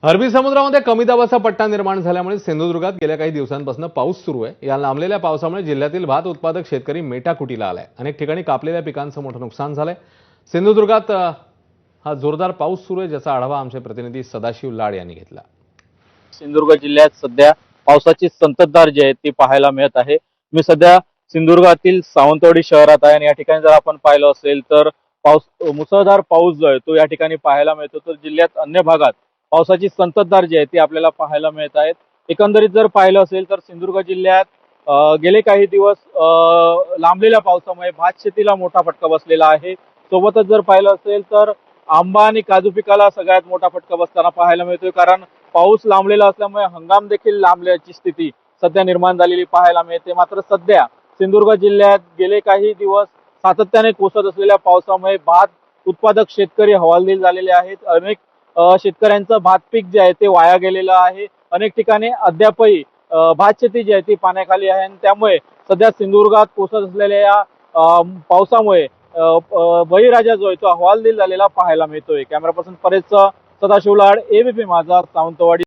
अरबी समुद्रामध्ये कमी दाबाचा पट्टा निर्माण झाल्यामुळे सिंधुदुर्गात गेल्या काही दिवसांपासून पाऊस सुरू आहे। या लांबलेल्या पावसामुळे जिल्ह्यातील भात उत्पादक शेतकरी मेटाकुटीला आलाय। अनेक ठिकाणी कापलेल्या पिकांचं मोठं नुकसान झालंय। सिंधुदुर्गात हा जोरदार पाऊस सुरू आहे, ज्याचा आढावा आमचे प्रतिनिधी सदाशिव लाड यांनी घेतला। सिंधुदुर्ग जिल्ह्यात सध्या पावसाची संततधार जी आहे ती पाहायला मिळत आहे। मी सध्या सिंधुदुर्गातील सावंतवाडी शहरात आहे आणि या ठिकाणी जर आपण पाहिलं असेल तर मुसळधार पाऊस जो आहे तो या ठिकाणी पाहायला मिळतो। तर जिल्ह्यात अन्य भागात पावसाची संततधार जी आहे ती आपल्याला पाहायला मिळत आहे। एकंदरीत जर पाहिलं असेल तर सिंधुदुर्ग जिल्ह्यात गेले काही दिवस लांबलेल्या पावसामुळे भात शेतीला मोठा फटका बसलेला आहे। सोबतच जर पाहिलं असेल तर आंबा आणि काजू पिकाला सगळ्यात मोठा फटका बसताना पाहायला मिळतोय, कारण पाऊस लांबलेला असल्यामुळे हंगाम देखील लांबल्याची स्थिती सध्या निर्माण झालेली पाहायला मिळते। मात्र सध्या सिंधुदुर्ग जिल्ह्यात गेले काही दिवस सातत्याने कोसळत असलेल्या पावसामुळे भात उत्पादक शेतकरी हवालदिल झालेले आहेत। अनेक शेतकऱ्यांचं भात पीक जे आहे ते वाया गेलेलं आहे। अनेक ठिकाणी अद्यापही भात शेती जी आहे ती पाण्याखाली आहे आणि त्यामुळे सध्या सिंधुदुर्गात कोसळत असलेल्या या पावसामुळे बळीराजा जो आहे तो हवालदिल झालेला पाहायला मिळतोय। कॅमेरा पर्सन परेश सदाशिव लाड, एबीपी माझा, सावंतवाडी।